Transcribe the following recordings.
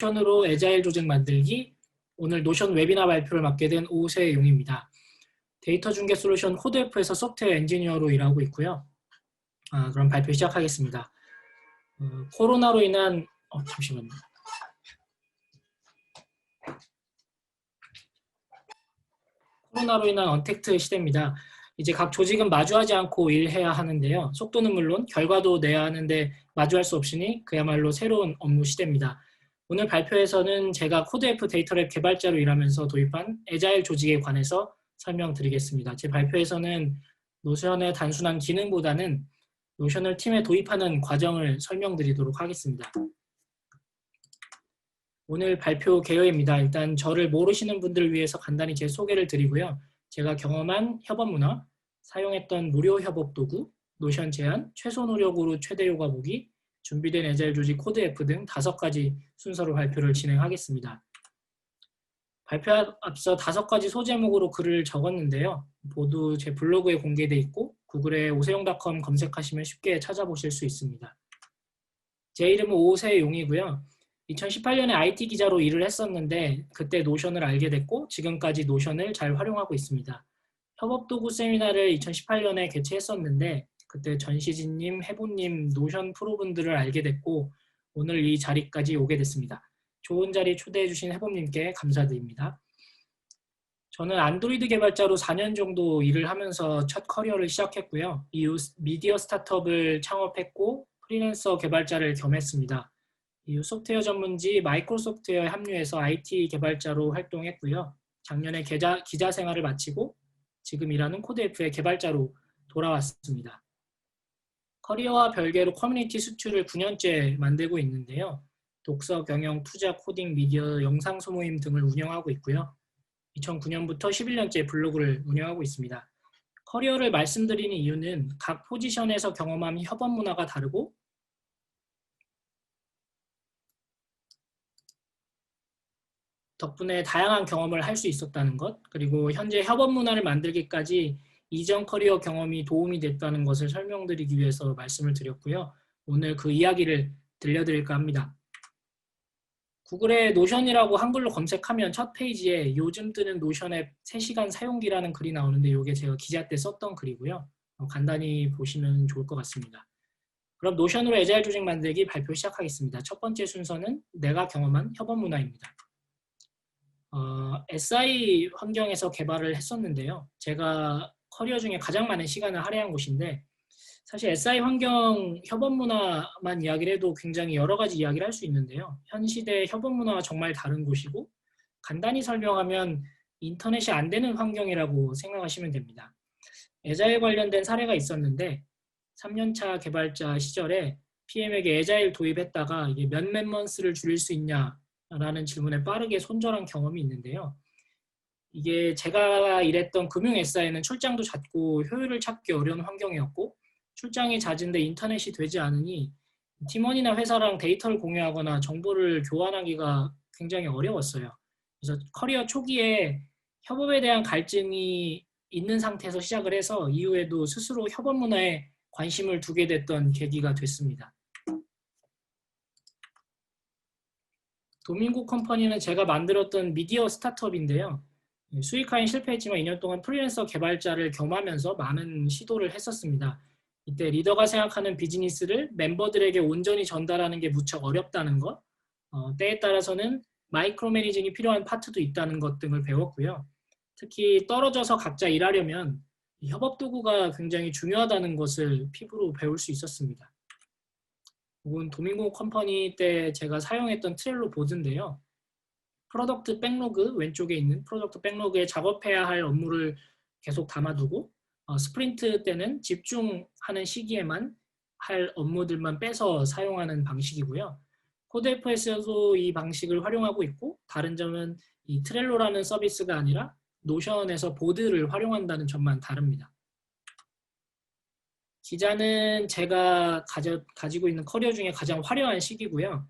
노션으로 애자일 조직 만들기. 오늘 노션 웨비나 발표를 맡게 된 오세용입니다. 데이터 중계 솔루션 코드F에서 소프트웨어 엔지니어로 일하고 있고요. 그럼 발표 시작하겠습니다. 코로나로 인한 잠시만요. 코로나로 인한 언택트 시대입니다. 이제 각 조직은 마주하지 않고 일해야 하는데요. 속도는 물론 결과도 내야 하는데 마주할 수 없으니 그야말로 새로운 업무 시대입니다. 오늘 발표에서는 제가 코드F 데이터랩 개발자로 일하면서 도입한 애자일 조직에 관해서 설명드리겠습니다. 제 발표에서는 노션의 단순한 기능보다는 노션을 팀에 도입하는 과정을 설명드리도록 하겠습니다. 오늘 발표 개요입니다. 일단 저를 모르시는 분들을 위해서 간단히 제 소개를 드리고요. 제가 경험한 협업 문화, 사용했던 무료 협업 도구, 노션 제안, 최소 노력으로 최대 효과 보기, 준비된 애자일 조직 코드F 등 5가지 순서로 발표를 진행하겠습니다. 발표 앞서 5가지 소제목으로 글을 적었는데요. 모두 제 블로그에 공개되어 있고 구글에 오세용.com 검색하시면 쉽게 찾아보실 수 있습니다. 제 이름은 오세용이고요. 2018년에 IT 기자로 일을 했었는데 그때 노션을 알게 됐고 지금까지 노션을 잘 활용하고 있습니다. 협업도구 세미나를 2018년에 개최했었는데 그때 전시진님, 해보님, 노션 프로분들을 알게 됐고 오늘 이 자리까지 오게 됐습니다. 좋은 자리 초대해 주신 해보님께 감사드립니다. 저는 안드로이드 개발자로 4년 정도 일을 하면서 첫 커리어를 시작했고요. 이후 미디어 스타트업을 창업했고 프리랜서 개발자를 겸했습니다. 이후 소프트웨어 전문지 마이크로소프트웨어에 합류해서 IT 개발자로 활동했고요. 작년에 기자 생활을 마치고 지금 일하는 코드F의 개발자로 돌아왔습니다. 커리어와 별개로 커뮤니티 수출을 9년째 만들고 있는데요. 독서, 경영, 투자, 코딩, 미디어, 영상 소모임 등을 운영하고 있고요. 2009년부터 11년째 블로그를 운영하고 있습니다. 커리어를 말씀드리는 이유는 각 포지션에서 경험한 협업 문화가 다르고 덕분에 다양한 경험을 할 수 있었다는 것, 그리고 현재 협업 문화를 만들기까지 이전 커리어 경험이 도움이 됐다는 것을 설명드리기 위해서 말씀을 드렸고요. 오늘 그 이야기를 들려드릴까 합니다. 구글에 노션이라고 한글로 검색하면 첫 페이지에 요즘 뜨는 노션 앱 3시간 사용기라는 글이 나오는데 이게 제가 기자 때 썼던 글이고요. 간단히 보시면 좋을 것 같습니다. 그럼 노션으로 애자일 조직 만들기 발표 시작하겠습니다. 첫 번째 순서는 내가 경험한 협업 문화입니다. SI 환경에서 개발을 했었는데요. 제가 커리어 중에 가장 많은 시간을 할애한 곳인데 사실 SI 환경 협업 문화만 이야기를 해도 굉장히 여러 가지 이야기를 할 수 있는데요. 현 시대 협업 문화와 정말 다른 곳이고 간단히 설명하면 인터넷이 안 되는 환경이라고 생각하시면 됩니다. 애자일 관련된 사례가 있었는데 3년차 개발자 시절에 PM에게 애자일 도입했다가 이게 몇 멤버스를 줄일 수 있냐라는 질문에 빠르게 손절한 경험이 있는데요. 이게 제가 일했던 금융 SI는 출장도 잦고 효율을 찾기 어려운 환경이었고 출장이 잦은데 인터넷이 되지 않으니 팀원이나 회사랑 데이터를 공유하거나 정보를 교환하기가 굉장히 어려웠어요. 그래서 커리어 초기에 협업에 대한 갈증이 있는 상태에서 시작을 해서 이후에도 스스로 협업 문화에 관심을 두게 됐던 계기가 됐습니다. 도민고 컴퍼니는 제가 만들었던 미디어 스타트업인데요. 수익화엔 실패했지만 2년 동안 프리랜서 개발자를 겸하면서 많은 시도를 했었습니다. 이때 리더가 생각하는 비즈니스를 멤버들에게 온전히 전달하는 게 무척 어렵다는 것, 때에 따라서는 마이크로 매니징이 필요한 파트도 있다는 것 등을 배웠고요. 특히 떨어져서 각자 일하려면 협업 도구가 굉장히 중요하다는 것을 피부로 배울 수 있었습니다. 이건 도민고 컴퍼니 때 제가 사용했던 트렐로 보드인데요. 프로덕트 백로그, 왼쪽에 있는 프로덕트 백로그에 작업해야 할 업무를 계속 담아두고 스프린트 때는 집중하는 시기에만 할 업무들만 빼서 사용하는 방식이고요. 코드F에서도 이 방식을 활용하고 있고 다른 점은 이 트렐로라는 서비스가 아니라 노션에서 보드를 활용한다는 점만 다릅니다. 기자는 제가 가지고 있는 커리어 중에 가장 화려한 시기고요.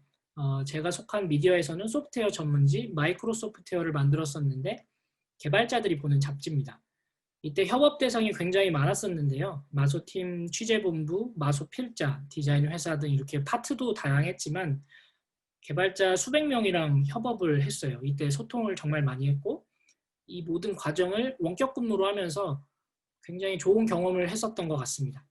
제가 속한 미디어에서는 소프트웨어 전문지 마이크로소프트웨어를 만들었었는데 개발자들이 보는 잡지입니다. 이때 협업 대상이 굉장히 많았었는데요. 마소팀, 취재본부, 마소필자, 디자인 회사 등 이렇게 파트도 다양했지만 개발자 수백 명이랑 협업을 했어요. 이때 소통을 정말 많이 했고 이 모든 과정을 원격 근무로 하면서 굉장히 좋은 경험을 했었던 것 같습니다.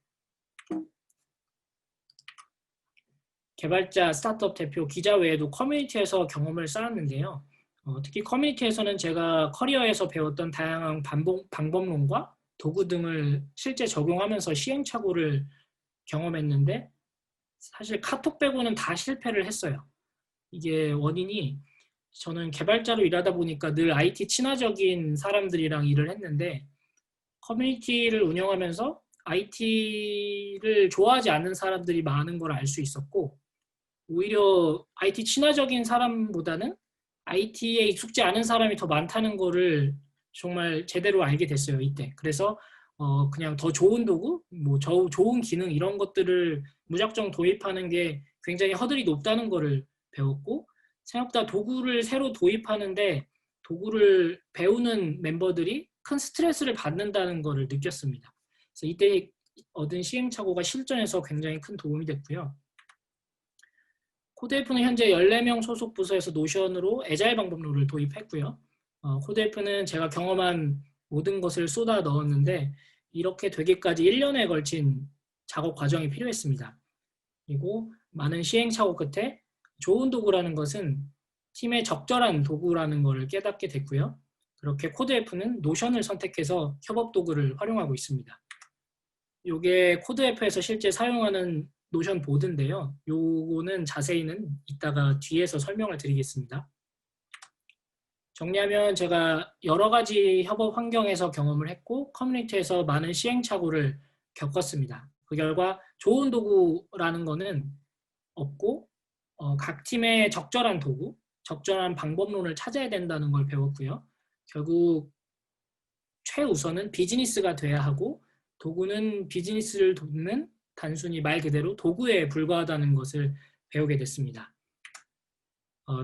개발자, 스타트업 대표, 기자 외에도 커뮤니티에서 경험을 쌓았는데요. 특히 커뮤니티에서는 제가 커리어에서 배웠던 다양한 방법론과 도구 등을 실제 적용하면서 시행착오를 경험했는데 사실 카톡 빼고는 다 실패를 했어요. 이게 원인이 저는 개발자로 일하다 보니까 늘 IT 친화적인 사람들이랑 일을 했는데 커뮤니티를 운영하면서 IT를 좋아하지 않는 사람들이 많은 걸 알 수 있었고 오히려 IT 친화적인 사람보다는 IT에 익숙지 않은 사람이 더 많다는 거를 정말 제대로 알게 됐어요, 이때. 그래서 그냥 더 좋은 도구, 뭐 좋은 기능 이런 것들을 무작정 도입하는 게 굉장히 허들이 높다는 거를 배웠고 생각보다 도구를 새로 도입하는데 도구를 배우는 멤버들이 큰 스트레스를 받는다는 거를 느꼈습니다. 그래서 이때 얻은 시행착오가 실전에서 굉장히 큰 도움이 됐고요. 코드F는 현재 14명 소속 부서에서 노션으로 애자일 방법론을 도입했고요. 코드F는 제가 경험한 모든 것을 쏟아 넣었는데 이렇게 되기까지 1년에 걸친 작업 과정이 필요했습니다. 그리고 많은 시행착오 끝에 좋은 도구라는 것은 팀에 적절한 도구라는 것을 깨닫게 됐고요. 그렇게 코드F는 노션을 선택해서 협업 도구를 활용하고 있습니다. 이게 코드F에서 실제 사용하는 노션 보드인데요. 요거는 자세히는 이따가 뒤에서 설명을 드리겠습니다. 정리하면 제가 여러 가지 협업 환경에서 경험을 했고 커뮤니티에서 많은 시행착오를 겪었습니다. 그 결과 좋은 도구라는 거는 없고 각 팀의 적절한 도구, 적절한 방법론을 찾아야 된다는 걸 배웠고요. 결국 최우선은 비즈니스가 돼야 하고 도구는 비즈니스를 돕는 단순히 말 그대로 도구에 불과하다는 것을 배우게 됐습니다.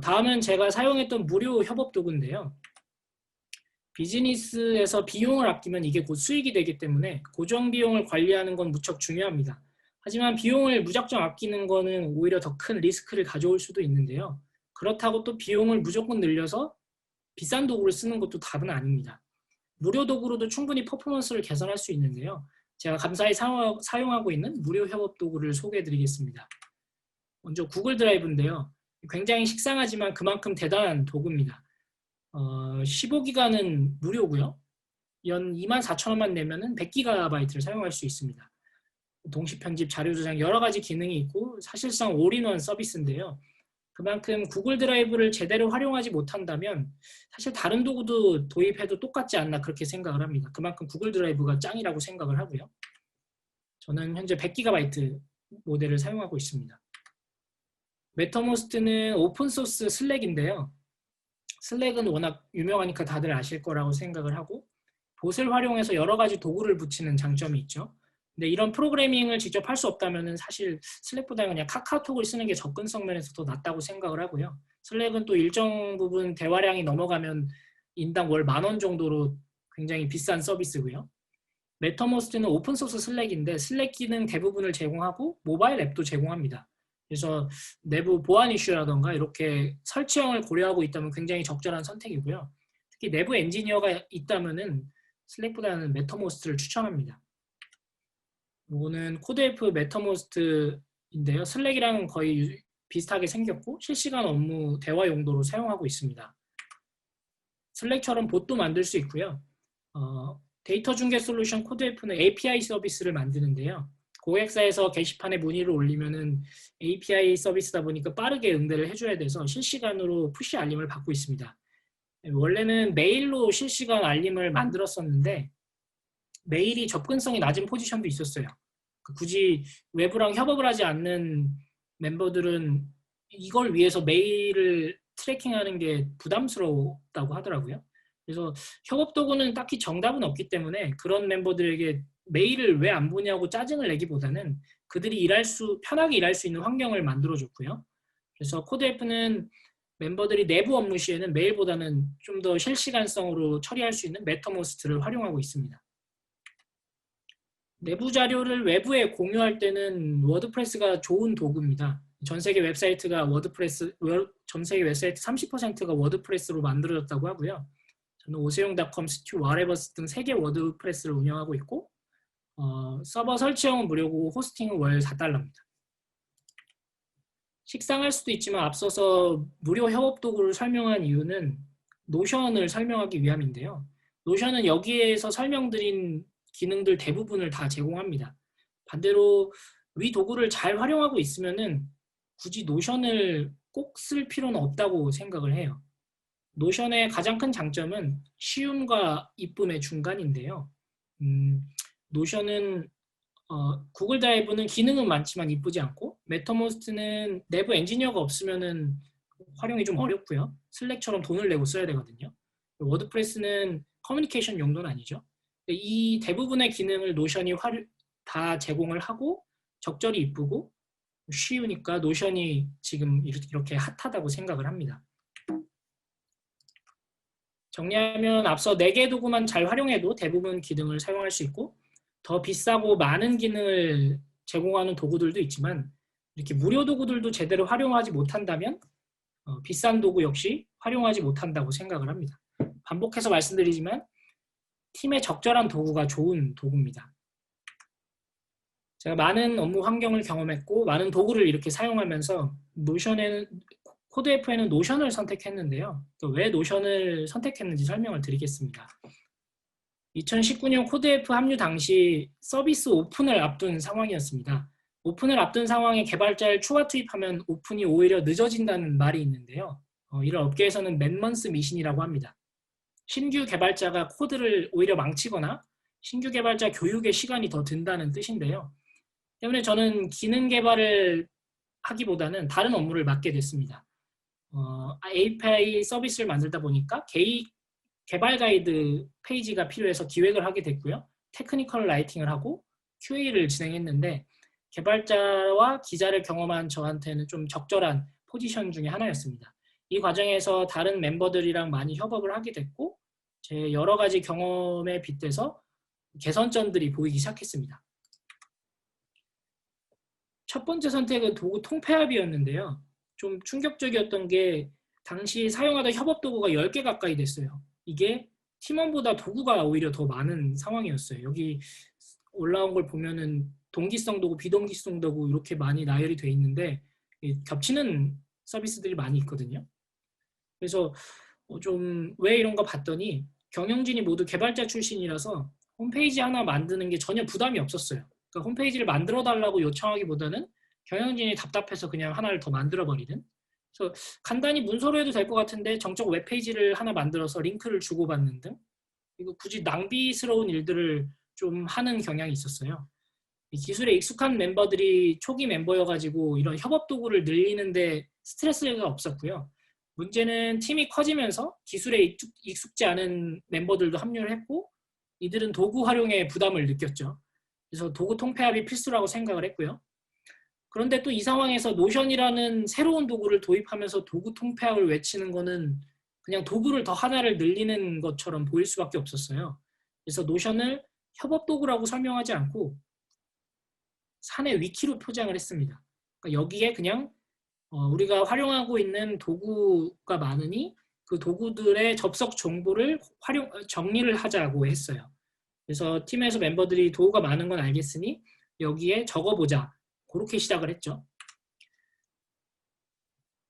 다음은 제가 사용했던 무료 협업 도구인데요. 비즈니스에서 비용을 아끼면 이게 곧 수익이 되기 때문에 고정 비용을 관리하는 건 무척 중요합니다. 하지만 비용을 무작정 아끼는 거는 오히려 더 큰 리스크를 가져올 수도 있는데요. 그렇다고 또 비용을 무조건 늘려서 비싼 도구를 쓰는 것도 답은 아닙니다. 무료 도구로도 충분히 퍼포먼스를 개선할 수 있는데요. 제가 감사히 사용하고 있는 무료 협업 도구를 소개해 드리겠습니다. 먼저 구글 드라이브인데요. 굉장히 식상하지만 그만큼 대단한 도구입니다. 15기가는 무료고요. 연 24,000원만 내면은 100GB를 사용할 수 있습니다. 동시 편집, 자료 저장 여러 가지 기능이 있고 사실상 올인원 서비스인데요. 그만큼 구글 드라이브를 제대로 활용하지 못한다면 사실 다른 도구도 도입해도 똑같지 않나 그렇게 생각을 합니다. 그만큼 구글 드라이브가 짱이라고 생각을 하고요. 저는 현재 100GB 모델을 사용하고 있습니다. 메타모스트는 오픈소스 슬랙인데요. 슬랙은 워낙 유명하니까 다들 아실 거라고 생각을 하고 봇을 활용해서 여러 가지 도구를 붙이는 장점이 있죠. 근데 이런 프로그래밍을 직접 할 수 없다면 사실 슬랙보다 그냥 카카오톡을 쓰는 게 접근성 면에서 더 낫다고 생각을 하고요. 슬랙은 또 일정 부분 대화량이 넘어가면 인당 월 10,000원 정도로 굉장히 비싼 서비스고요. 메타모스트는 오픈소스 슬랙인데 슬랙 기능 대부분을 제공하고 모바일 앱도 제공합니다. 그래서 내부 보안 이슈라던가 이렇게 설치형을 고려하고 있다면 굉장히 적절한 선택이고요. 특히 내부 엔지니어가 있다면 슬랙보다는 메타모스트를 추천합니다. 이거는 코드F 메타모스트인데요. 슬랙이랑 거의 비슷하게 생겼고 실시간 업무 대화 용도로 사용하고 있습니다. 슬랙처럼 봇도 만들 수 있고요. 데이터 중계 솔루션 코드F는 API 서비스를 만드는데요. 고객사에서 게시판에 문의를 올리면은 API 서비스다 보니까 빠르게 응대를 해줘야 돼서 실시간으로 푸시 알림을 받고 있습니다. 원래는 메일로 실시간 알림을 만들었었는데 메일이 접근성이 낮은 포지션도 있었어요. 굳이 외부랑 협업을 하지 않는 멤버들은 이걸 위해서 메일을 트래킹하는 게 부담스럽다고 하더라고요. 그래서 협업 도구는 딱히 정답은 없기 때문에 그런 멤버들에게 메일을 왜 안 보냐고 짜증을 내기보다는 그들이 편하게 일할 수 있는 환경을 만들어줬고요. 그래서 코드F는 멤버들이 내부 업무 시에는 메일보다는 좀 더 실시간성으로 처리할 수 있는 메타모스트를 활용하고 있습니다. 내부 자료를 외부에 공유할 때는 워드프레스가 좋은 도구입니다. 전 세계 웹사이트가 전 세계 웹사이트 30%가 워드프레스로 만들어졌다고 하고요. 저는 오세용닷컴, 스튜, 와레버스 등 3개 워드프레스를 운영하고 있고 서버 설치형은 무료고 호스팅은 월 4달러입니다. 식상할 수도 있지만 앞서서 무료 협업 도구를 설명한 이유는 노션을 설명하기 위함인데요. 노션은 여기에서 설명드린 기능들 대부분을 다 제공합니다. 반대로 위 도구를 잘 활용하고 있으면은 굳이 노션을 꼭 쓸 필요는 없다고 생각을 해요. 노션의 가장 큰 장점은 쉬움과 이쁨의 중간인데요. 노션은 구글 드라이브는 기능은 많지만 이쁘지 않고, 메타모스트는 내부 엔지니어가 없으면은 활용이 좀 어렵고요. 슬랙처럼 돈을 내고 써야 되거든요. 워드프레스는 커뮤니케이션 용도는 아니죠. 이 대부분의 기능을 노션이 다 제공을 하고 적절히 이쁘고 쉬우니까 노션이 지금 이렇게 핫하다고 생각을 합니다. 정리하면 앞서 4개 도구만 잘 활용해도 대부분 기능을 사용할 수 있고, 더 비싸고 많은 기능을 제공하는 도구들도 있지만 이렇게 무료 도구들도 제대로 활용하지 못한다면 비싼 도구 역시 활용하지 못한다고 생각을 합니다. 반복해서 말씀드리지만 팀에 적절한 도구가 좋은 도구입니다. 제가 많은 업무 환경을 경험했고 많은 도구를 이렇게 사용하면서 코드F에는 노션을 선택했는데요. 왜 노션을 선택했는지 설명을 드리겠습니다. 2019년 코드F 합류 당시 서비스 오픈을 앞둔 상황이었습니다. 오픈을 앞둔 상황에 개발자를 추가 투입하면 오픈이 오히려 늦어진다는 말이 있는데요. 이런 업계에서는 맨먼스 미신이라고 합니다. 신규 개발자가 코드를 오히려 망치거나 신규 개발자 교육에 시간이 더 든다는 뜻인데요. 때문에 저는 기능 개발을 하기보다는 다른 업무를 맡게 됐습니다. API 서비스를 만들다 보니까 개발 가이드 페이지가 필요해서 기획을 하게 됐고요. 테크니컬 라이팅을 하고 QA를 진행했는데 개발자와 기자를 경험한 저한테는 좀 적절한 포지션 중에 하나였습니다. 이 과정에서 다른 멤버들이랑 많이 협업을 하게 됐고 제 여러 가지 경험에 빗대서 개선점들이 보이기 시작했습니다. 첫 번째 선택은 도구 통폐합이었는데요. 좀 충격적이었던 게 당시 사용하던 협업 도구가 10개 가까이 됐어요. 이게 팀원보다 도구가 오히려 더 많은 상황이었어요. 여기 올라온 걸 보면은 동기성 도구, 비동기성 도구 이렇게 많이 나열이 돼 있는데 겹치는 서비스들이 많이 있거든요. 그래서 좀 왜 이런 거 봤더니 경영진이 모두 개발자 출신이라서 홈페이지 하나 만드는 게 전혀 부담이 없었어요. 그러니까 홈페이지를 만들어 달라고 요청하기보다는 경영진이 답답해서 그냥 하나를 더 만들어 버리는. 그래서 간단히 문서로 해도 될 것 같은데 정적 웹페이지를 하나 만들어서 링크를 주고받는 등 이거 굳이 낭비스러운 일들을 좀 하는 경향이 있었어요. 이 기술에 익숙한 멤버들이 초기 멤버여가지고 이런 협업 도구를 늘리는데 스트레스가 없었고요. 문제는 팀이 커지면서 기술에 익숙지 않은 멤버들도 합류를 했고 이들은 도구 활용에 부담을 느꼈죠. 그래서 도구 통폐합이 필수라고 생각을 했고요. 그런데 또 이 상황에서 노션이라는 새로운 도구를 도입하면서 도구 통폐합을 외치는 거는 그냥 도구를 더 하나를 늘리는 것처럼 보일 수밖에 없었어요. 그래서 노션을 협업 도구라고 설명하지 않고 사내 위키로 표장을 했습니다. 그러니까 여기에 그냥 우리가 활용하고 있는 도구가 많으니 그 도구들의 접속 정보를 정리를 하자고 했어요. 그래서 팀에서 멤버들이 도구가 많은 건 알겠으니 여기에 적어보자. 그렇게 시작을 했죠.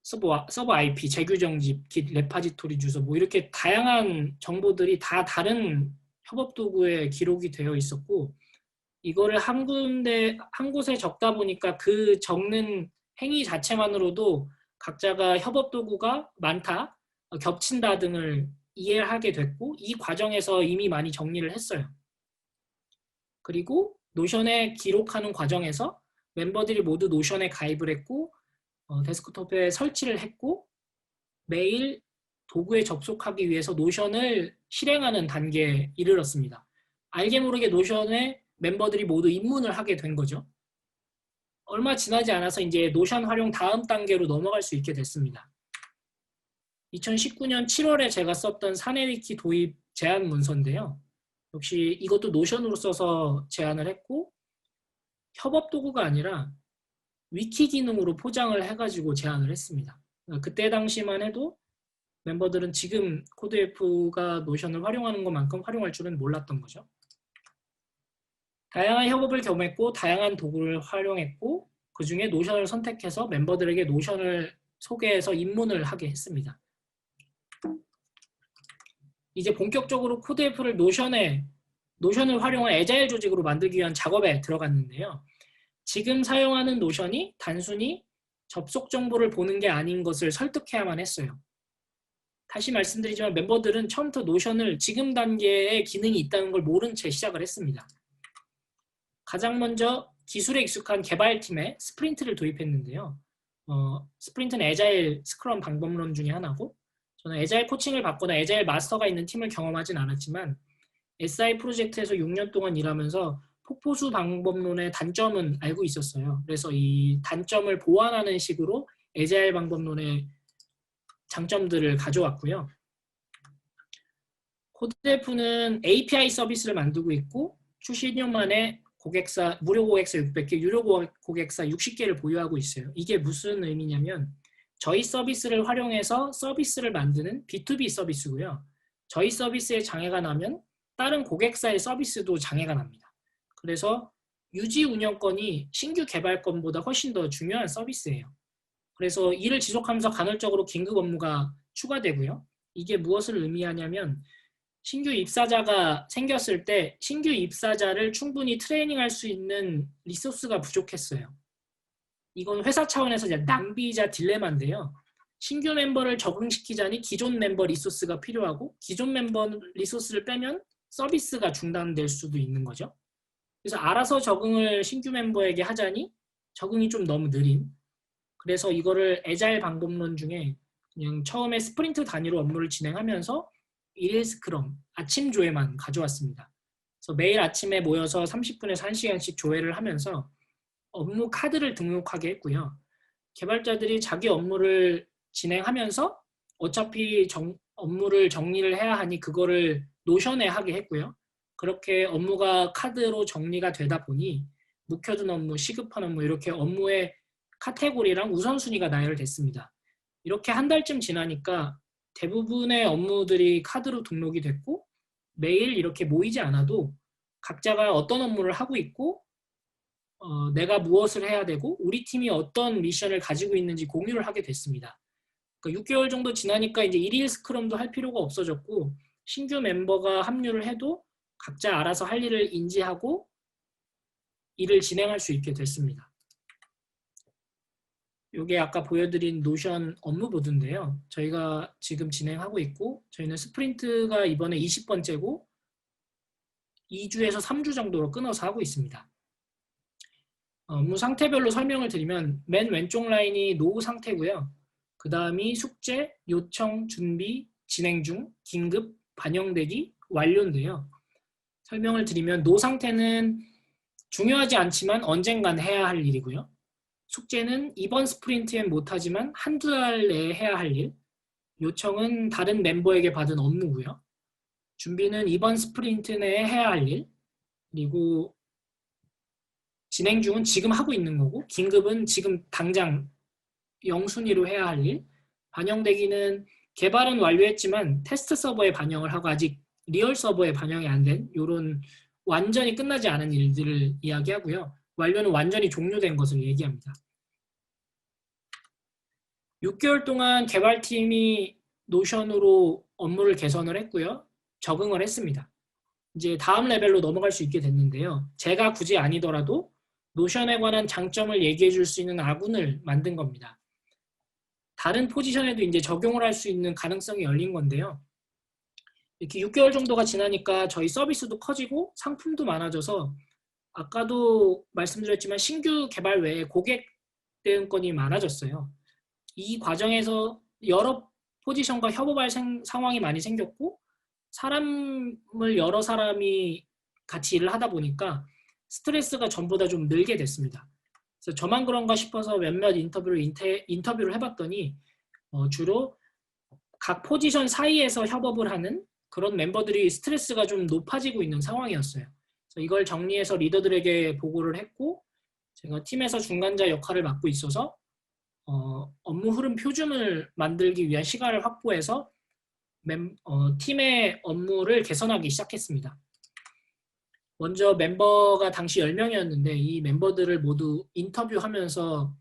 서버 IP, 재규정집, 깃, 레파지토리 주소 뭐 이렇게 다양한 정보들이 다 다른 협업 도구에 기록이 되어 있었고 이거를 한 곳에 적다 보니까 그 적는 행위 자체만으로도 각자가 협업 도구가 많다, 겹친다 등을 이해하게 됐고 이 과정에서 이미 많이 정리를 했어요. 그리고 노션에 기록하는 과정에서 멤버들이 모두 노션에 가입을 했고 데스크톱에 설치를 했고 매일 도구에 접속하기 위해서 노션을 실행하는 단계에 이르렀습니다. 알게 모르게 노션에 멤버들이 모두 입문을 하게 된 거죠. 얼마 지나지 않아서 이제 노션 활용 다음 단계로 넘어갈 수 있게 됐습니다. 2019년 7월에 제가 썼던 사내위키 도입 제안 문서인데요. 역시 이것도 노션으로 써서 제안을 했고 협업 도구가 아니라 위키 기능으로 포장을 해가지고 제안을 했습니다. 그때 당시만 해도 멤버들은 지금 코드F가 노션을 활용하는 것만큼 활용할 줄은 몰랐던 거죠. 다양한 협업을 경험했고 다양한 도구를 활용했고 그 중에 노션을 선택해서 멤버들에게 노션을 소개해서 입문을 하게 했습니다. 이제 본격적으로 코드F를 노션을 활용한 애자일 조직으로 만들기 위한 작업에 들어갔는데요. 지금 사용하는 노션이 단순히 접속 정보를 보는 게 아닌 것을 설득해야만 했어요. 다시 말씀드리지만 멤버들은 처음부터 노션을 지금 단계에 기능이 있다는 걸 모른 채 시작을 했습니다. 가장 먼저 기술에 익숙한 개발팀에 스프린트를 도입했는데요. 스프린트는 애자일 스크럼 방법론 중에 하나고 저는 애자일 코칭을 받거나 애자일 마스터가 있는 팀을 경험하진 않았지만 SI 프로젝트에서 6년 동안 일하면서 폭포수 방법론의 단점은 알고 있었어요. 그래서 이 단점을 보완하는 식으로 애자일 방법론의 장점들을 가져왔고요. 코드F는 API 서비스를 만들고 있고 출시 1년 만에 무료 고객사 600개, 유료 고객사 60개를 보유하고 있어요. 이게 무슨 의미냐면 저희 서비스를 활용해서 서비스를 만드는 B2B 서비스고요. 저희 서비스에 장애가 나면 다른 고객사의 서비스도 장애가 납니다. 그래서 유지 운영권이 신규 개발권보다 훨씬 더 중요한 서비스예요. 그래서 일을 지속하면서 간헐적으로 긴급 업무가 추가되고요. 이게 무엇을 의미하냐면 신규 입사자가 생겼을 때 신규 입사자를 충분히 트레이닝할 수 있는 리소스가 부족했어요. 이건 회사 차원에서 낭비이자 딜레마인데요. 신규 멤버를 적응시키자니 기존 멤버 리소스가 필요하고 기존 멤버 리소스를 빼면 서비스가 중단될 수도 있는 거죠. 그래서 알아서 적응을 신규 멤버에게 하자니 적응이 좀 너무 느린. 그래서 이거를 애자일 방법론 중에 그냥 처음에 스프린트 단위로 업무를 진행하면서 1일 스크럼, 아침 조회만 가져왔습니다. 그래서 매일 아침에 모여서 30분에서 1시간씩 조회를 하면서 업무 카드를 등록하게 했고요. 개발자들이 자기 업무를 진행하면서 어차피 업무를 정리를 해야 하니 그거를 노션에 하게 했고요. 그렇게 업무가 카드로 정리가 되다 보니 묵혀둔 업무, 시급한 업무 이렇게 업무의 카테고리랑 우선순위가 나열됐습니다. 이렇게 한 달쯤 지나니까 대부분의 업무들이 카드로 등록이 됐고 매일 이렇게 모이지 않아도 각자가 어떤 업무를 하고 있고 내가 무엇을 해야 되고 우리 팀이 어떤 미션을 가지고 있는지 공유를 하게 됐습니다. 그러니까 6개월 정도 지나니까 이제 1일 스크럼도 할 필요가 없어졌고 신규 멤버가 합류를 해도 각자 알아서 할 일을 인지하고 일을 진행할 수 있게 됐습니다. 이게 아까 보여드린 노션 업무 보드인데요. 저희가 지금 진행하고 있고 저희는 스프린트가 이번에 20번째고 2주에서 3주 정도로 끊어서 하고 있습니다. 업무 상태별로 설명을 드리면 맨 왼쪽 라인이 노후 상태고요. 그 다음이 숙제, 요청, 준비, 진행 중, 긴급, 반영되기, 완료인데요. 설명을 드리면 노 상태는 중요하지 않지만 언젠간 해야 할 일이고요. 숙제는 이번 스프린트엔 못하지만 한두 달 내에 해야 할 일, 요청은 다른 멤버에게 받은 업무고요. 준비는 이번 스프린트 내에 해야 할 일, 그리고 진행 중은 지금 하고 있는 거고 긴급은 지금 당장 영순위로 해야 할 일, 반영되기는 개발은 완료했지만 테스트 서버에 반영을 하고 아직 리얼 서버에 반영이 안 된 이런 완전히 끝나지 않은 일들을 이야기하고요. 완료는 완전히 종료된 것을 얘기합니다. 6개월 동안 개발팀이 노션으로 업무를 개선을 했고요. 적응을 했습니다. 이제 다음 레벨로 넘어갈 수 있게 됐는데요. 제가 굳이 아니더라도 노션에 관한 장점을 얘기해 줄 수 있는 아군을 만든 겁니다. 다른 포지션에도 이제 적용을 할 수 있는 가능성이 열린 건데요. 이렇게 6개월 정도가 지나니까 저희 서비스도 커지고 상품도 많아져서 아까도 말씀드렸지만 신규 개발 외에 고객 대응권이 많아졌어요. 이 과정에서 여러 포지션과 협업할 상황이 많이 생겼고 여러 사람이 같이 일을 하다 보니까 스트레스가 전보다 좀 늘게 됐습니다. 그래서 저만 그런가 싶어서 몇몇 인터뷰를 해봤더니 주로 각 포지션 사이에서 협업을 하는 그런 멤버들이 스트레스가 좀 높아지고 있는 상황이었어요. 그래서 이걸 정리해서 리더들에게 보고를 했고 제가 팀에서 중간자 역할을 맡고 있어서 업무 흐름 표준을 만들기 위한 시간을 확보해서 팀의 업무를 개선하기 시작했습니다. 먼저 멤버가 당시 10명이었는데 이 멤버들을 모두 인터뷰하면서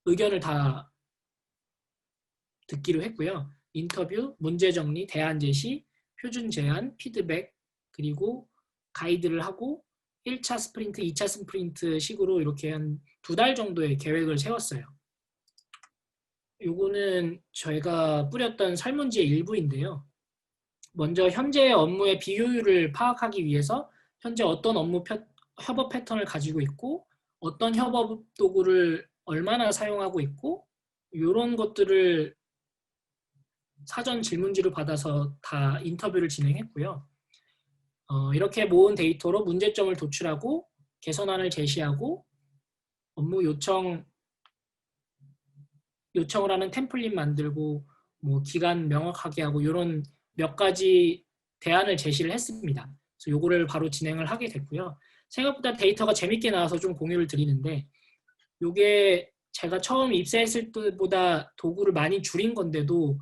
의견을 다 듣기로 했고요. 인터뷰, 문제 정리, 대안 제시, 표준 제안, 피드백, 그리고 가이드를 하고 1차 스프린트, 2차 스프린트 식으로 이렇게 한 2달 정도의 계획을 세웠어요. 요거는 저희가 뿌렸던 설문지의 일부인데요. 먼저 현재 업무의 비효율을 파악하기 위해서 현재 어떤 협업 패턴을 가지고 있고 어떤 협업 도구를 얼마나 사용하고 있고 이런 것들을 사전 질문지로 받아서 다 인터뷰를 진행했고요. 이렇게 모은 데이터로 문제점을 도출하고 개선안을 제시하고 업무 요청을 하는 템플릿 만들고 뭐 기간 명확하게 하고 이런 몇 가지 대안을 제시를 했습니다. 그래서 요거를 바로 진행을 하게 됐고요. 생각보다 데이터가 재밌게 나와서 좀 공유를 드리는데 요게 제가 처음 입사했을 때보다 도구를 많이 줄인 건데도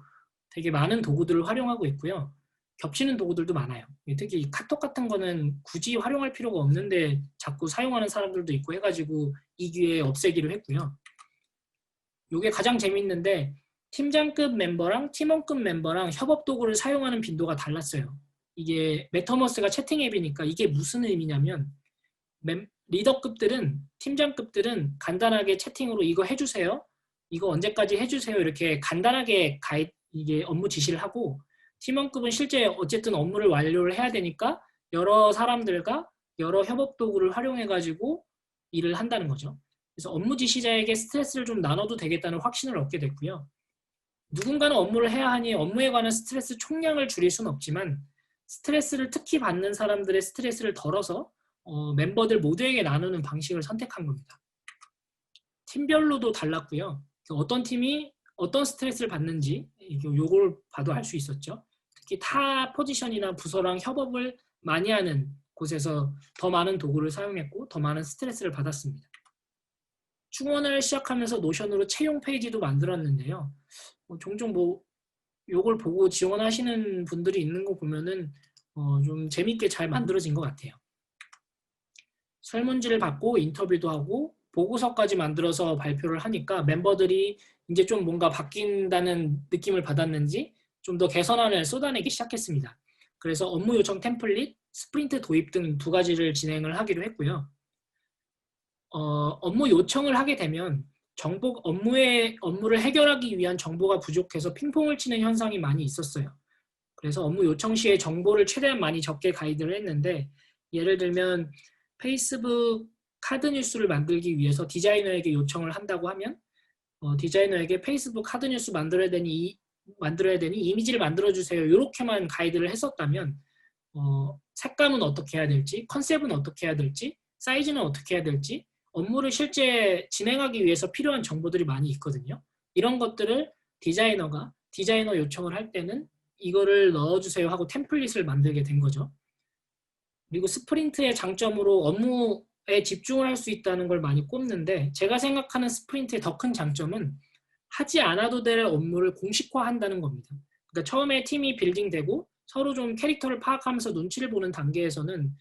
되게 많은 도구들을 활용하고 있고요. 겹치는 도구들도 많아요. 특히 카톡 같은 거는 굳이 활용할 필요가 없는데 자꾸 사용하는 사람들도 있고 해가지고 이 기회에 없애기로 했고요. 이게 가장 재밌는데 팀장급 멤버랑 팀원급 멤버랑 협업 도구를 사용하는 빈도가 달랐어요. 이게 메타버스가 채팅 앱이니까 이게 무슨 의미냐면 리더급들은 팀장급들은 간단하게 채팅으로 이거 해주세요. 이거 언제까지 해주세요. 이렇게 간단하게 이게 업무 지시를 하고 팀원급은 실제 어쨌든 업무를 완료를 해야 되니까 여러 사람들과 여러 협업 도구를 활용해가지고 일을 한다는 거죠. 그래서 업무 지시자에게 스트레스를 좀 나눠도 되겠다는 확신을 얻게 됐고요. 누군가는 업무를 해야 하니 업무에 관한 스트레스 총량을 줄일 수는 없지만 스트레스를 특히 받는 사람들의 스트레스를 덜어서 멤버들 모두에게 나누는 방식을 선택한 겁니다. 팀별로도 달랐고요. 어떤 팀이 어떤 스트레스를 받는지 요걸 봐도 알 수 있었죠. 특히 타 포지션이나 부서랑 협업을 많이 하는 곳에서 더 많은 도구를 사용했고 더 많은 스트레스를 받았습니다. 충원을 시작하면서 노션으로 채용 페이지도 만들었는데요. 종종 요걸 보고 지원하시는 분들이 있는 거 보면은 좀 재밌게 잘 만들어진 것 같아요. 설문지를 받고 인터뷰도 하고 보고서까지 만들어서 발표를 하니까 멤버들이 이제 좀 뭔가 바뀐다는 느낌을 받았는지 좀 더 개선안을 쏟아내기 시작했습니다. 그래서 업무 요청 템플릿, 스프린트 도입 등 2가지를 진행을 하기로 했고요. 업무 요청을 하게 되면 업무를 해결하기 위한 정보가 부족해서 핑퐁을 치는 현상이 많이 있었어요. 그래서 업무 요청 시에 정보를 최대한 많이 적게 가이드를 했는데 예를 들면 페이스북 카드 뉴스를 만들기 위해서 디자이너에게 요청을 한다고 하면 디자이너에게 페이스북 카드 뉴스 만들어야 되니 이미지를 만들어주세요. 이렇게만 가이드를 했었다면 색감은 어떻게 해야 될지, 컨셉은 어떻게 해야 될지, 사이즈는 어떻게 해야 될지 업무를 실제 진행하기 위해서 필요한 정보들이 많이 있거든요. 이런 것들을 디자이너 요청을 할 때는 이거를 넣어주세요 하고 템플릿을 만들게 된 거죠. 그리고 스프린트의 장점으로 업무에 집중을 할 수 있다는 걸 많이 꼽는데 제가 생각하는 스프린트의 더 큰 장점은 하지 않아도 될 업무를 공식화한다는 겁니다. 그러니까 처음에 팀이 빌딩되고 서로 좀 캐릭터를 파악하면서 눈치를 보는 단계에서는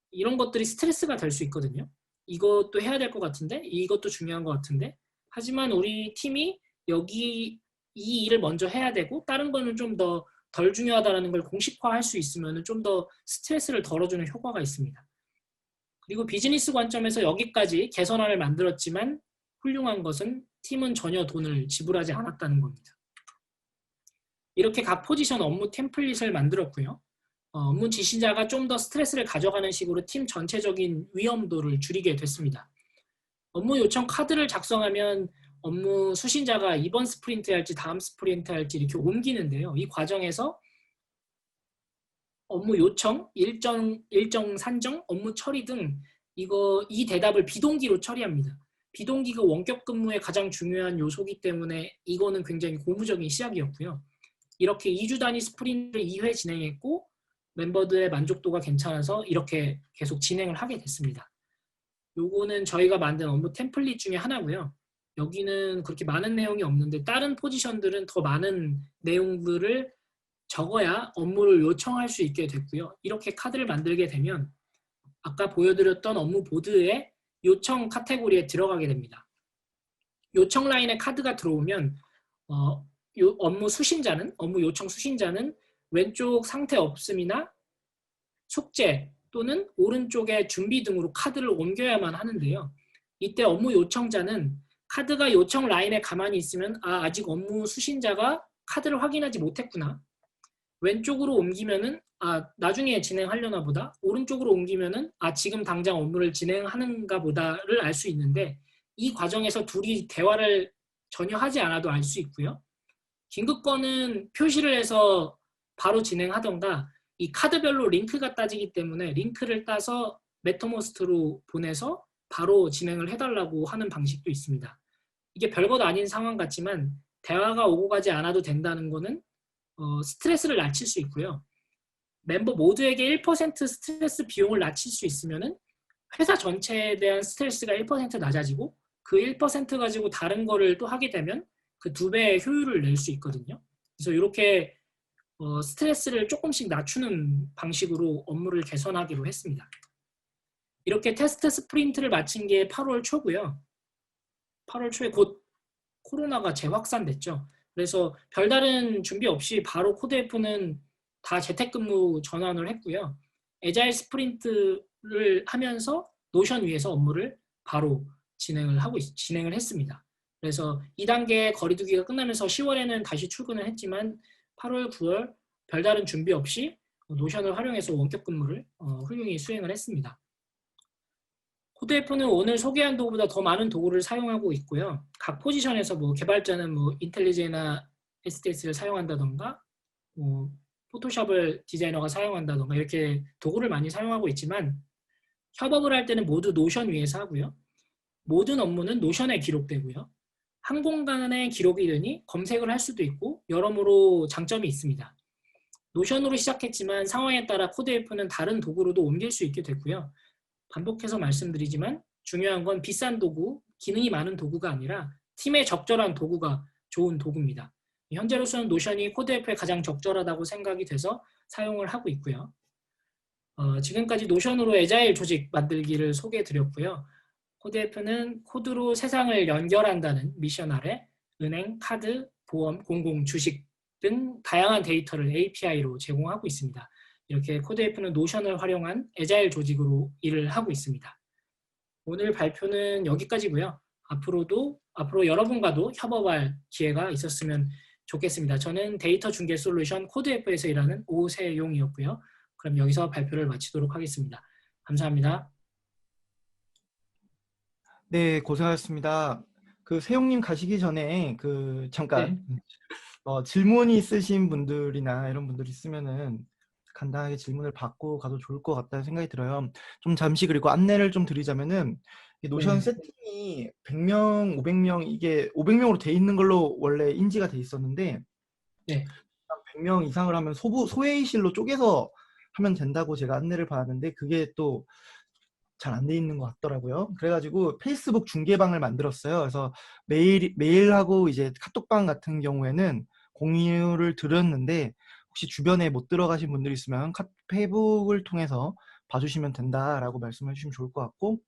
이런 것들이 스트레스가 될 수 있거든요. 이것도 해야 될 것 같은데 이것도 중요한 것 같은데 하지만 우리 팀이 이 일을 먼저 해야 되고 다른 거는 좀 더 덜 중요하다는 걸 공식화할 수 있으면 좀 더 스트레스를 덜어주는 효과가 있습니다. 그리고 비즈니스 관점에서 여기까지 개선안을 만들었지만 훌륭한 것은 팀은 전혀 돈을 지불하지 않았다는 겁니다. 이렇게 각 포지션 업무 템플릿을 만들었고요. 업무 지시자가 좀 더 스트레스를 가져가는 식으로 팀 전체적인 위험도를 줄이게 됐습니다. 업무 요청 카드를 작성하면 업무 수신자가 이번 스프린트 할지 다음 스프린트 할지 이렇게 옮기는데요. 이 과정에서 업무 요청, 일정 산정, 업무 처리 등 이 대답을 비동기로 처리합니다. 비동기가 원격 근무의 가장 중요한 요소이기 때문에 이거는 굉장히 고무적인 시작이었고요. 이렇게 2주 단위 스프린트를 2회 진행했고 멤버들의 만족도가 괜찮아서 이렇게 계속 진행을 하게 됐습니다. 요거는 저희가 만든 업무 템플릿 중에 하나고요. 여기는 그렇게 많은 내용이 없는데 다른 포지션들은 더 많은 내용들을 적어야 업무를 요청할 수 있게 됐고요. 이렇게 카드를 만들게 되면 아까 보여드렸던 업무 보드에 요청 카테고리에 들어가게 됩니다. 요청 라인에 카드가 들어오면 업무 요청 수신자는 왼쪽 상태 없음이나 숙제 또는 오른쪽에 준비 등으로 카드를 옮겨야만 하는데요. 이때 업무 요청자는 카드가 요청 라인에 가만히 있으면 아직 업무 수신자가 카드를 확인하지 못했구나. 왼쪽으로 옮기면은 나중에 진행하려나 보다. 오른쪽으로 옮기면은 지금 당장 업무를 진행하는가 보다를 알 수 있는데 이 과정에서 둘이 대화를 전혀 하지 않아도 알 수 있고요. 긴급건은 표시를 해서 바로 진행하던가 이 카드별로 링크가 따지기 때문에 링크를 따서 메터모스트로 보내서 바로 진행을 해달라고 하는 방식도 있습니다. 이게 별것 아닌 상황 같지만 대화가 오고 가지 않아도 된다는 거는 스트레스를 낮출 수 있고요. 멤버 모두에게 1% 스트레스 비용을 낮출 수 있으면은 회사 전체에 대한 스트레스가 1% 낮아지고 그 1% 가지고 다른 거를 또 하게 되면 그 2배의 효율을 낼 수 있거든요. 그래서 이렇게 스트레스를 조금씩 낮추는 방식으로 업무를 개선하기로 했습니다. 이렇게 테스트 스프린트를 마친 게 8월 초고요. 8월 초에 곧 코로나가 재확산됐죠. 그래서 별다른 준비 없이 바로 코드F는 다 재택근무 전환을 했고요. 애자일 스프린트를 하면서 노션 위에서 업무를 바로 진행을 했습니다. 그래서 2단계 거리두기가 끝나면서 10월에는 다시 출근을 했지만 8월, 9월 별다른 준비 없이 노션을 활용해서 원격 근무를 훌륭히 수행을 했습니다. 코드F는 오늘 소개한 도구보다 더 많은 도구를 사용하고 있고요. 각 포지션에서 개발자는 인텔리제나 SDS를 사용한다던가 포토샵을 디자이너가 사용한다던가 이렇게 도구를 많이 사용하고 있지만 협업을 할 때는 모두 노션 위에서 하고요. 모든 업무는 노션에 기록되고요. 한 공간에 기록이 되니 검색을 할 수도 있고 여러모로 장점이 있습니다. 노션으로 시작했지만 상황에 따라 코드F는 다른 도구로도 옮길 수 있게 됐고요. 반복해서 말씀드리지만 중요한 건 비싼 도구, 기능이 많은 도구가 아니라 팀에 적절한 도구가 좋은 도구입니다. 현재로서는 노션이 코드F에 가장 적절하다고 생각이 돼서 사용을 하고 있고요. 지금까지 노션으로 애자일 조직 만들기를 소개해드렸고요. 코드F는 코드로 세상을 연결한다는 미션 아래 은행, 카드, 보험, 공공, 주식 등 다양한 데이터를 API로 제공하고 있습니다. 이렇게 코드F는 노션을 활용한 애자일 조직으로 일을 하고 있습니다. 오늘 발표는 여기까지고요. 앞으로 여러분과도 협업할 기회가 있었으면 좋겠습니다. 저는 데이터 중개 솔루션 코드F에서 일하는 오세용이었고요. 그럼 여기서 발표를 마치도록 하겠습니다. 감사합니다. 네, 고생하셨습니다. 세용님 가시기 전에 잠깐 네. 질문이 있으신 분들이나 이런 분들이 있으면은 간단하게 질문을 받고 가도 좋을 것 같다는 생각이 들어요. 좀 잠시 그리고 안내를 좀 드리자면은 이 노션 네. 세팅이 100명, 500명 이게 500명으로 돼 있는 걸로 원래 인지가 돼 있었는데 네. 100명 이상을 하면 소회의실로 쪼개서 하면 된다고 제가 안내를 받았는데 그게 또 잘 안 돼 있는 것 같더라고요. 그래가지고 페이스북 중계방을 만들었어요. 그래서 메일하고 이제 카톡방 같은 경우에는 공유를 드렸는데 혹시 주변에 못 들어가신 분들이 있으면 페이북을 통해서 봐주시면 된다라고 말씀해 주시면 좋을 것 같고,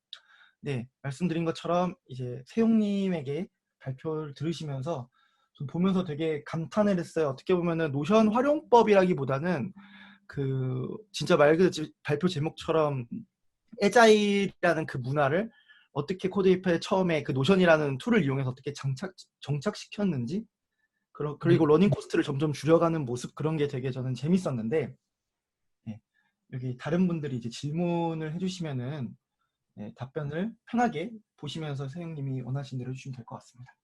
네, 말씀드린 것처럼 이제 세용님에게 발표를 들으시면서 좀 보면서 되게 감탄을 했어요. 어떻게 보면은 노션 활용법이라기보다는 진짜 말 그대로 발표 제목처럼 애자일이라는 그 문화를 어떻게 코드이프에 처음에 노션이라는 툴을 이용해서 어떻게 정착시켰는지 그리고 네. 러닝 코스트를 점점 줄여가는 모습 그런 게 되게 저는 재밌었는데 네, 여기 다른 분들이 이제 질문을 해주시면은 네, 답변을 편하게 보시면서 선생님이 원하신 대로 해주시면 될 것 같습니다.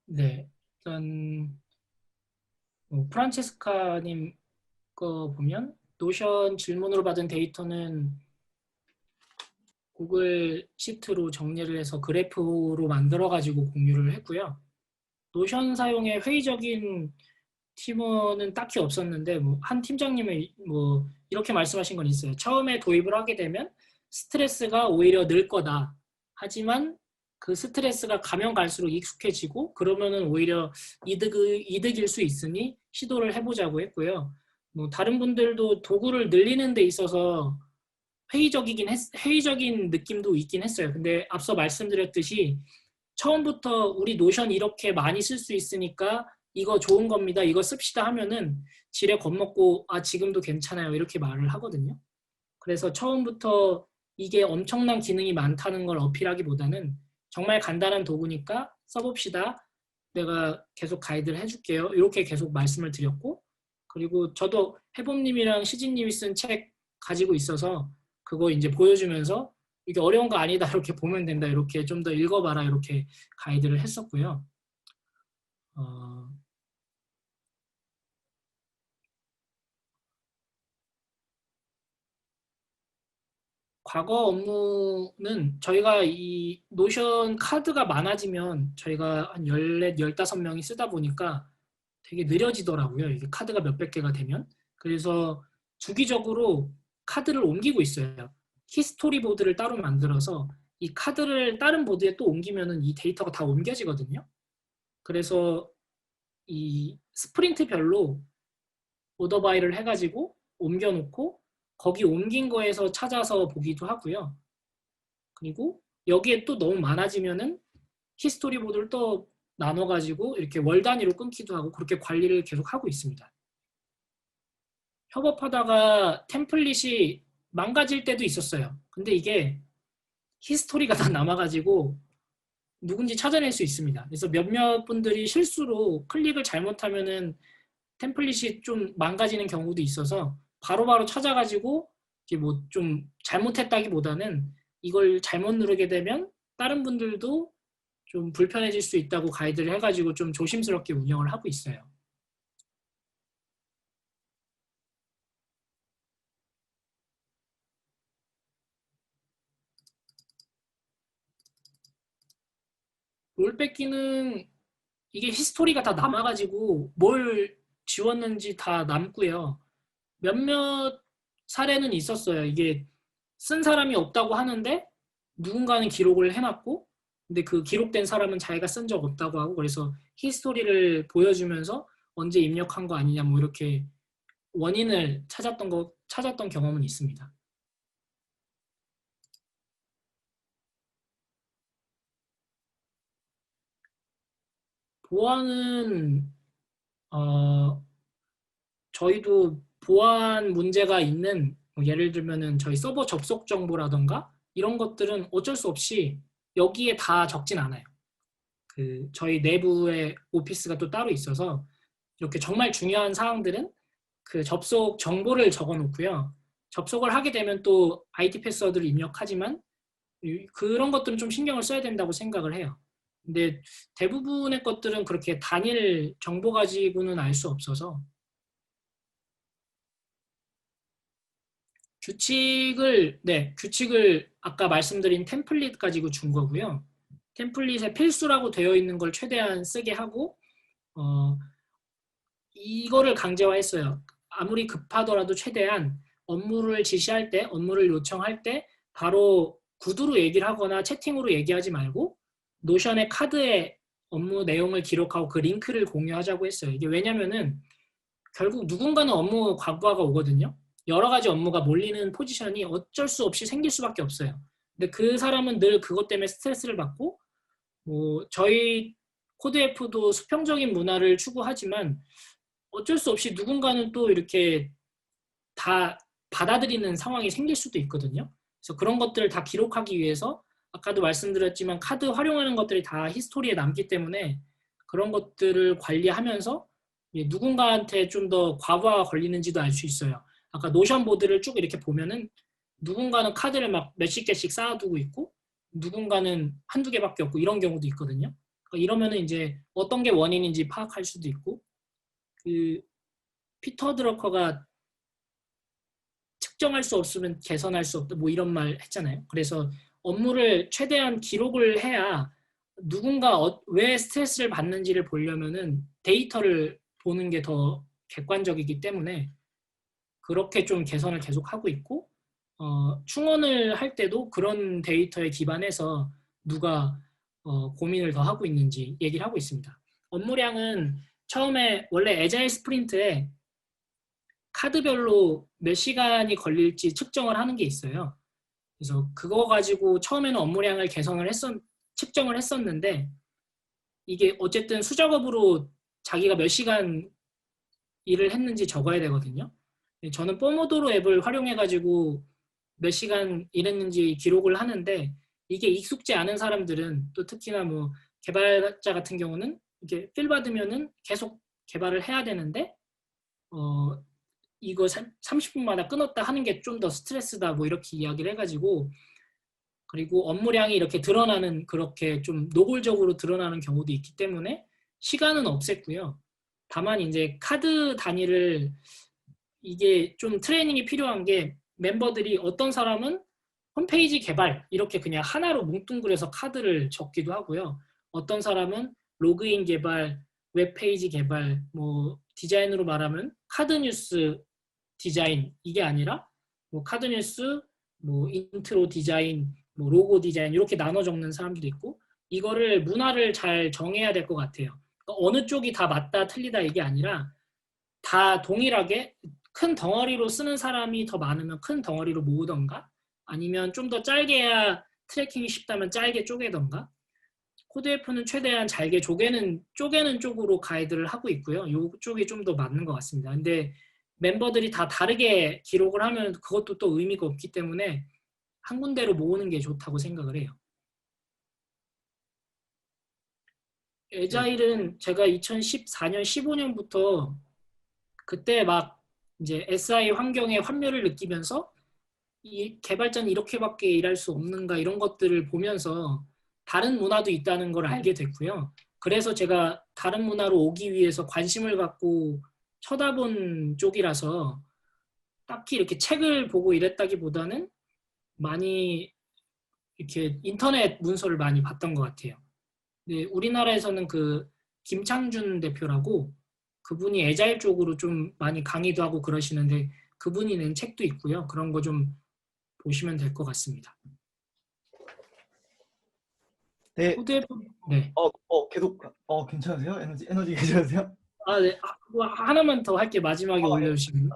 네. 일단 프란체스카님 거 보면 노션 질문으로 받은 데이터는 구글 시트로 정리를 해서 그래프로 만들어가지고 공유를 했고요. 노션 사용에 회의적인 팀원은 딱히 없었는데 한 팀장님은 이렇게 말씀하신 건 있어요. 처음에 도입을 하게 되면 스트레스가 오히려 늘 거다. 하지만 그 스트레스가 가면 갈수록 익숙해지고 그러면은 오히려 이득일 수 있으니 시도를 해보자고 했고요. 뭐 다른 분들도 도구를 늘리는 데 있어서 회의적인 느낌도 있긴 했어요. 근데 앞서 말씀드렸듯이 처음부터 우리 노션 이렇게 많이 쓸 수 있으니까 이거 좋은 겁니다. 이거 씁시다 하면은 지레 겁먹고 아 지금도 괜찮아요. 이렇게 말을 하거든요. 그래서 처음부터 이게 엄청난 기능이 많다는 걸 어필하기보다는 정말 간단한 도구니까 써봅시다. 내가 계속 가이드를 해줄게요. 이렇게 계속 말씀을 드렸고 그리고 저도 해봄님이랑 시진님이 쓴 책 가지고 있어서 그거 이제 보여주면서 이게 어려운 거 아니다 이렇게 보면 된다 이렇게 좀 더 읽어봐라 이렇게 가이드를 했었고요. 과거 업무는 저희가 이 노션 카드가 많아지면 저희가 한 14, 15명이 쓰다 보니까 되게 느려지더라고요. 이게 카드가 몇백 개가 되면. 그래서 주기적으로 카드를 옮기고 있어요. 히스토리 보드를 따로 만들어서 이 카드를 다른 보드에 또 옮기면은 이 데이터가 다 옮겨지거든요. 그래서 이 스프린트별로 오더바이를 해가지고 옮겨놓고 거기 옮긴 거에서 찾아서 보기도 하고요. 그리고 여기에 또 너무 많아지면은 히스토리 보드를 또 나눠가지고 이렇게 월 단위로 끊기도 하고 그렇게 관리를 계속 하고 있습니다. 협업하다가 템플릿이 망가질 때도 있었어요. 근데 이게 히스토리가 다 남아가지고 누군지 찾아낼 수 있습니다. 그래서 몇몇 분들이 실수로 클릭을 잘못하면은 템플릿이 좀 망가지는 경우도 있어서 바로바로 찾아가지고 이게 뭐 좀 잘못했다기보다는 이걸 잘못 누르게 되면 다른 분들도 좀 불편해질 수 있다고 가이드를 해가지고 좀 조심스럽게 운영을 하고 있어요. 롤백기는 이게 히스토리가 다 남아가지고 뭘 지웠는지 다 남고요. 몇몇 사례는 있었어요. 이게 쓴 사람이 없다고 하는데 누군가는 기록을 해놨고 근데 그 기록된 사람은 자기가 쓴 적 없다고 하고 그래서 히스토리를 보여주면서 언제 입력한 거 아니냐 뭐 이렇게 원인을 찾았던 경험은 있습니다. 보안은 저희도 보안 문제가 있는 뭐 예를 들면은 저희 서버 접속 정보라던가 이런 것들은 어쩔 수 없이 여기에 다 적진 않아요. 그 저희 내부에 오피스가 또 따로 있어서 이렇게 정말 중요한 사항들은 그 접속 정보를 적어 놓고요. 접속을 하게 되면 또 IT 패스워드를 입력하지만 그런 것들은 좀 신경을 써야 된다고 생각을 해요. 근데 대부분의 것들은 그렇게 단일 정보 가지고는 알 수 없어서 규칙을 아까 말씀드린 템플릿 가지고 준 거고요. 템플릿에 필수라고 되어 있는 걸 최대한 쓰게 하고 이거를 강제화했어요. 아무리 급하더라도 최대한 업무를 지시할 때, 업무를 요청할 때 바로 구두로 얘기를 하거나 채팅으로 얘기하지 말고 노션의 카드에 업무 내용을 기록하고 그 링크를 공유하자고 했어요. 이게 왜냐면은 결국 누군가는 업무 과부하가 오거든요. 여러 가지 업무가 몰리는 포지션이 어쩔 수 없이 생길 수밖에 없어요. 근데 그 사람은 늘 그것 때문에 스트레스를 받고 뭐 저희 코드에프도 수평적인 문화를 추구하지만 어쩔 수 없이 누군가는 또 이렇게 다 받아들이는 상황이 생길 수도 있거든요. 그래서 그런 것들을 다 기록하기 위해서 아까도 말씀드렸지만 카드 활용하는 것들이 다 히스토리에 남기 때문에 그런 것들을 관리하면서 누군가한테 좀 더 과부하가 걸리는지도 알 수 있어요. 아까 노션 보드를 쭉 이렇게 보면은 누군가는 카드를 막 몇십 개씩 쌓아두고 있고 누군가는 한두 개밖에 없고 이런 경우도 있거든요. 그러니까 이러면은 이제 어떤 게 원인인지 파악할 수도 있고 그 피터 드러커가 측정할 수 없으면 개선할 수 없다 뭐 이런 말 했잖아요. 그래서 업무를 최대한 기록을 해야 누군가 왜 스트레스를 받는지를 보려면은 데이터를 보는 게 더 객관적이기 때문에 그렇게 좀 개선을 계속 하고 있고 충원을 할 때도 그런 데이터에 기반해서 누가 고민을 더 하고 있는지 얘기를 하고 있습니다. 업무량은 처음에 원래 애자일 스프린트에 카드별로 몇 시간이 걸릴지 측정을 하는 게 있어요. 그래서 그거 가지고 처음에는 업무량을 측정을 했었는데 이게 어쨌든 수작업으로 자기가 몇 시간 일을 했는지 적어야 되거든요. 저는 포모도로 앱을 활용해가지고 몇 시간 일했는지 기록을 하는데 이게 익숙지 않은 사람들은 또 특히나 뭐 개발자 같은 경우는 이렇게 필 받으면은 계속 개발을 해야 되는데 이거 30분마다 끊었다 하는 게 좀 더 스트레스다 뭐 이렇게 이야기를 해가지고 그리고 업무량이 이렇게 드러나는 그렇게 좀 노골적으로 드러나는 경우도 있기 때문에 시간은 없앴고요. 다만 이제 카드 단위를 이게 좀 트레이닝이 필요한 게 멤버들이 어떤 사람은 홈페이지 개발 이렇게 그냥 하나로 뭉뚱그려서 카드를 적기도 하고요. 어떤 사람은 로그인 개발, 웹페이지 개발, 뭐 디자인으로 말하면 카드 뉴스 디자인 이게 아니라 뭐 카드 뉴스, 뭐 인트로 디자인, 뭐 로고 디자인 이렇게 나눠 적는 사람들도 있고 이거를 문화를 잘 정해야 될 것 같아요. 그러니까 어느 쪽이 다 맞다 틀리다 이게 아니라 다 동일하게 큰 덩어리로 쓰는 사람이 더 많으면 큰 덩어리로 모으던가 아니면 좀 더 짧게 해야 트래킹이 쉽다면 짧게 쪼개던가 코드F는 최대한 잘게 쪼개는 쪽으로 가이드를 하고 있고요. 이쪽이 좀 더 맞는 것 같습니다. 근데 멤버들이 다 다르게 기록을 하면 그것도 또 의미가 없기 때문에 한 군데로 모으는 게 좋다고 생각을 해요. 에자일은 제가 2014년, 15년부터 그때 막 이제 SI 환경의 환멸을 느끼면서 이 개발자는 이렇게밖에 일할 수 없는가 이런 것들을 보면서 다른 문화도 있다는 걸 알게 됐고요. 그래서 제가 다른 문화로 오기 위해서 관심을 갖고 쳐다본 쪽이라서 딱히 이렇게 책을 보고 이랬다기보다는 많이 이렇게 인터넷 문서를 많이 봤던 것 같아요. 네, 우리나라에서는 그 김창준 대표라고 그분이 애자일 쪽으로 좀 많이 강의도 하고 그러시는데 그분이 낸 책도 있고요. 그런 거 좀 보시면 될 것 같습니다. 네, 코드F 네. 계속, 괜찮으세요? 에너지 괜찮으세요? 네. 뭐 하나만 더 할게 마지막에 네. 올려주시면.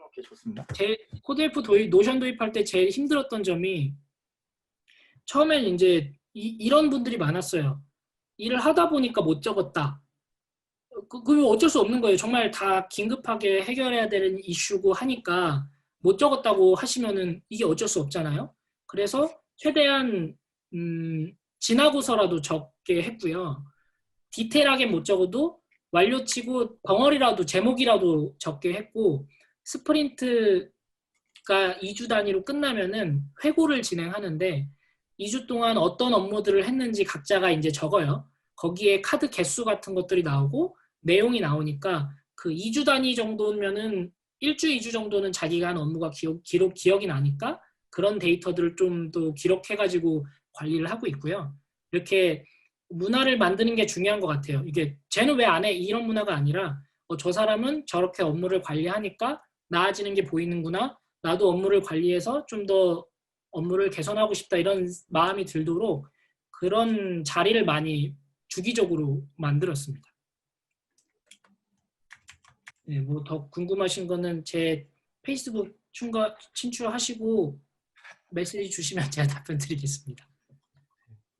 오케이, 좋습니다. 제 코드F 노션 도입할 때 제일 힘들었던 점이 처음엔 이제 이런 분들이 많았어요. 일을 하다 보니까 못 적었다. 그거 어쩔 수 없는 거예요. 정말 다 긴급하게 해결해야 되는 이슈고 하니까 못 적었다고 하시면은 이게 어쩔 수 없잖아요. 그래서 최대한 지나고서라도 적게 했고요. 디테일하게 못 적어도 완료치고 덩어리라도 제목이라도 적게 했고 스프린트가 2주 단위로 끝나면은 회고를 진행하는데 2주 동안 어떤 업무들을 했는지 각자가 이제 적어요. 거기에 카드 개수 같은 것들이 나오고 내용이 나오니까 그 2주 단위 정도면은 1주, 2주 정도는 자기가 한 업무가 기억이 나니까 그런 데이터들을 좀 더 기록해가지고 관리를 하고 있고요. 이렇게 문화를 만드는 게 중요한 것 같아요. 이게 쟤는 왜 안 해? 이런 문화가 아니라 저 사람은 저렇게 업무를 관리하니까 나아지는 게 보이는구나. 나도 업무를 관리해서 좀 더 업무를 개선하고 싶다 이런 마음이 들도록 그런 자리를 많이 주기적으로 만들었습니다. 네, 뭐 더 궁금하신 거는 제 페이스북 친추하시고 메시지 주시면 제가 답변 드리겠습니다.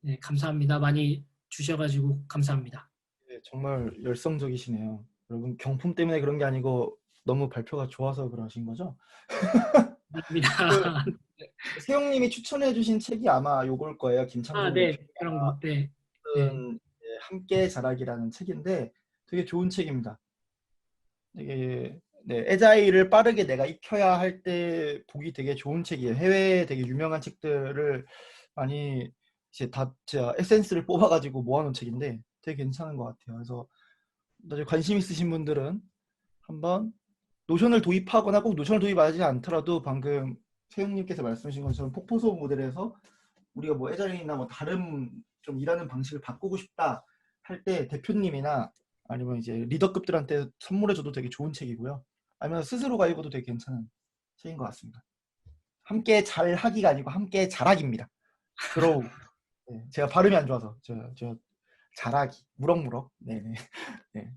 네, 감사합니다. 많이 주셔가지고 감사합니다. 네, 정말 열성적이시네요. 여러분, 경품 때문에 그런 게 아니고 너무 발표가 좋아서 그러신 거죠? 그 감사합니다. 세용님이 추천해주신 책이 아마 요걸 거예요. 김창준 네, 대표가 그런 거. 네, 네, 쓴 함께 자라기라는 책인데 되게 좋은 책입니다. 되게 애자일을 빠르게 내가 익혀야 할 때 보기 되게 좋은 책이에요. 해외에 되게 유명한 책들을 많이 이제 다 제가 에센스를 뽑아가지고 모아놓은 책인데 되게 괜찮은 것 같아요. 그래서 나중에 관심 있으신 분들은 한번 노션을 도입하거나 꼭 노션을 도입하지 않더라도 방금 세용님께서 말씀하신 것처럼 폭포소 모델에서 우리가 뭐 애자일이나 뭐 다른 좀 일하는 방식을 바꾸고 싶다 할 때 대표님이나 아니면 이제 리더급들한테 선물해줘도 되게 좋은 책이고요. 아니면 스스로가 읽어도 되게 괜찮은 책인 것 같습니다. 함께 잘하기가 아니고 함께 잘하기입니다. 그러우. 네, 제가 발음이 안 좋아서 저 잘하기 무럭무럭. 네. 네.